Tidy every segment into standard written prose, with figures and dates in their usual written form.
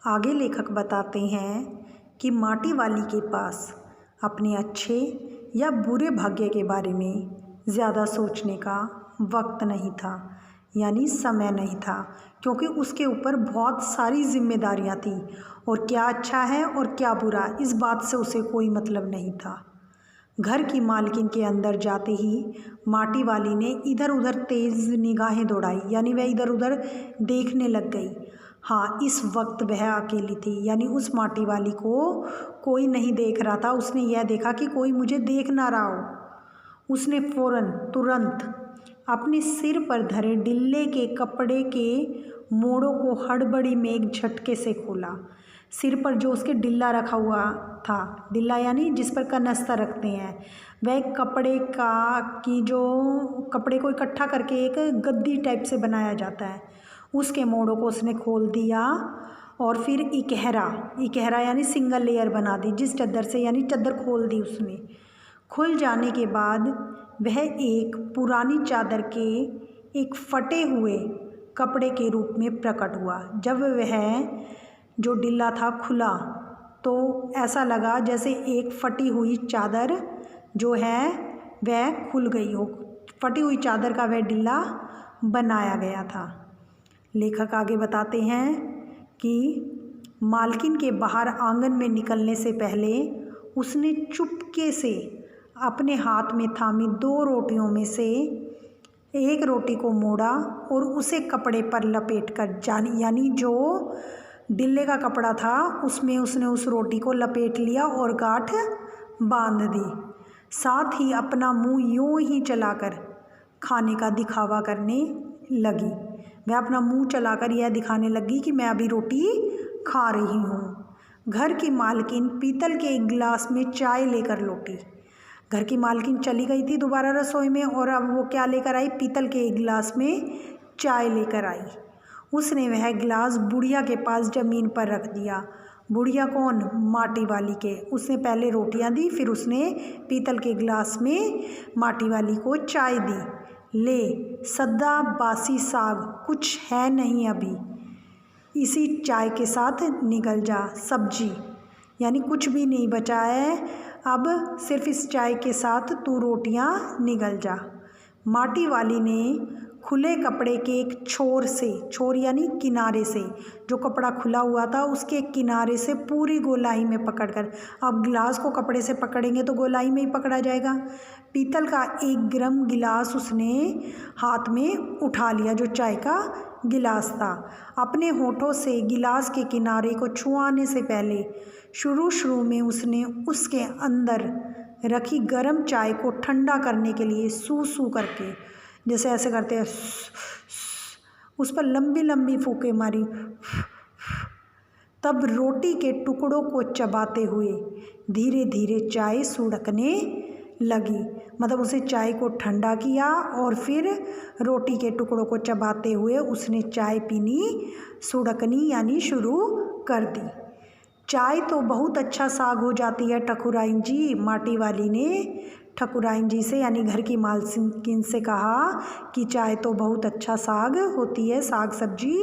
आगे लेखक बताते हैं कि माटी वाली के पास अपने अच्छे या बुरे भाग्य के बारे में ज़्यादा सोचने का वक्त नहीं था, यानी समय नहीं था, क्योंकि उसके ऊपर बहुत सारी जिम्मेदारियां थीं और क्या अच्छा है और क्या बुरा, इस बात से उसे कोई मतलब नहीं था। घर की मालकिन के अंदर जाते ही माटी वाली ने इधर उधर तेज निगाहें दौड़ाई, यानी वह इधर उधर देखने लग गई। हाँ, इस वक्त वह अकेली थी, यानी उस माटी वाली को कोई नहीं देख रहा था। उसने यह देखा कि कोई मुझे देख ना रहा हो। उसने तुरंत अपने सिर पर धरे डिल्ले के कपड़े के मोड़ों को हड़बड़ी में एक झटके से खोला। सिर पर जो उसके डिल्ला रखा हुआ था, डिल्ला यानी जिस पर कनस्तर रखते हैं, वह कपड़े को इकट्ठा करके एक गद्दी टाइप से बनाया जाता है, उसके मोड़ों को उसने खोल दिया और फिर इकहरा यानी सिंगल लेयर बना दी जिस चादर से, यानी चादर खोल दी उसने। खुल जाने के बाद वह एक पुरानी चादर के एक फटे हुए कपड़े के रूप में प्रकट हुआ। जब वह जो डिल्ला था खुला तो ऐसा लगा जैसे एक फटी हुई चादर जो है वह खुल गई हो। फटी हुई चादर का वह डिल्ला बनाया गया था। लेखक आगे बताते हैं कि मालकिन के बाहर आंगन में निकलने से पहले उसने चुपके से अपने हाथ में थामी 2 रोटियों में से एक रोटी को मोड़ा और उसे कपड़े पर लपेटकर, यानी जो डिल्ले का कपड़ा था उसमें उसने उस रोटी को लपेट लिया और गांठ बांध दी। साथ ही अपना मुंह यूं ही चलाकर खाने का दिखावा करने लगी। वह अपना मुंह चलाकर यह दिखाने लगी कि मैं अभी रोटी खा रही हूँ। घर की मालकिन पीतल के एक गिलास में चाय लेकर लौटी। घर की मालकिन चली गई थी दोबारा रसोई में और अब वो क्या लेकर आई? पीतल के एक गिलास में चाय लेकर आई। उसने वह गिलास बुढ़िया के पास ज़मीन पर रख दिया। बुढ़िया कौन? माटी वाली के। उसने पहले रोटियां दी, फिर उसने पीतल के गिलास में माटी वाली को चाय दी। ले, सद्दा बासी साग कुछ है नहीं अभी, इसी चाय के साथ निकल जा। सब्जी यानी कुछ भी नहीं बचा है, अब सिर्फ इस चाय के साथ तू रोटियां निगल जा। माटी वाली ने खुले कपड़े के एक छोर यानी किनारे से, जो कपड़ा खुला हुआ था उसके किनारे से पूरी गोलाई में पकड़कर, अब गिलास को कपड़े से पकड़ेंगे तो गोलाई में ही पकड़ा जाएगा। पीतल का 1 गर्म गिलास उसने हाथ में उठा लिया, जो चाय का गिलास था। अपने होठों से गिलास के किनारे को छुआने से पहले शुरू में उसने उसके अंदर रखी गर्म चाय को ठंडा करने के लिए सू करके, जैसे ऐसे करते हैं, उस पर लंबी लंबी फूंके मारी। तब रोटी के टुकड़ों को चबाते हुए धीरे धीरे चाय सुड़कने लगी। मतलब उसे चाय को ठंडा किया और फिर रोटी के टुकड़ों को चबाते हुए उसने चाय पीनी सुड़कनी यानी शुरू कर दी। चाय तो बहुत अच्छा साग हो जाती है ठकुराइन जी। माटी वाली ने ठकुराइन जी से यानी घर की मालकिन से कहा कि चाय तो बहुत अच्छा साग होती है, साग सब्जी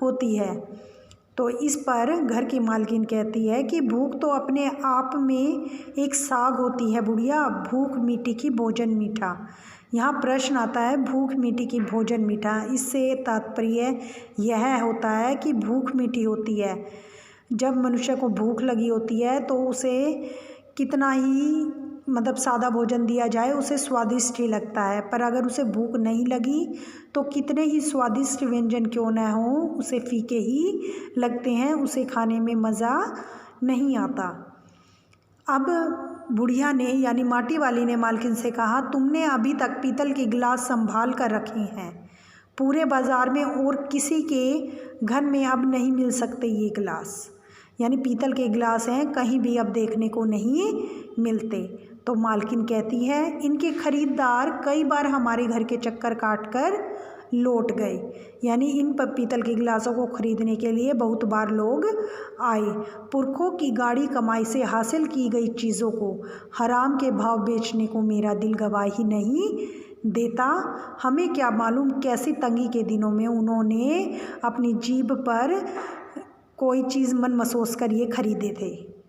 होती है। तो इस पर घर की मालकिन कहती है कि भूख तो अपने आप में एक साग होती है बुढ़िया, भूख मीठी की भोजन मीठा। यहाँ प्रश्न आता है, भूख मीठी की भोजन मीठा, इससे तात्पर्य यह होता है कि भूख मीठी होती है। जब मनुष्य को भूख लगी होती है तो उसे कितना ही मतलब सादा भोजन दिया जाए उसे स्वादिष्ट ही लगता है, पर अगर उसे भूख नहीं लगी तो कितने ही स्वादिष्ट व्यंजन क्यों न हो उसे फीके ही लगते हैं, उसे खाने में मज़ा नहीं आता। अब बुढ़िया ने यानी माटी वाली ने मालकिन से कहा, तुमने अभी तक पीतल के गिलास संभाल कर रखे हैं, पूरे बाज़ार में और किसी के घर में अब नहीं मिल सकते ये गिलास, यानी पीतल के गिलास हैं, कहीं भी अब देखने को नहीं मिलते। तो मालकिन कहती है, इनके खरीदार कई बार हमारे घर के चक्कर काट कर लौट गए, यानी इन पीतल के गिलासों को खरीदने के लिए बहुत बार लोग आए। पुरखों की गाढ़ी कमाई से हासिल की गई चीज़ों को हराम के भाव बेचने को मेरा दिल गवाही नहीं देता। हमें क्या मालूम कैसी तंगी के दिनों में उन्होंने अपनी जीभ पर कोई चीज़ मन महसूस करिए खरीदे थे।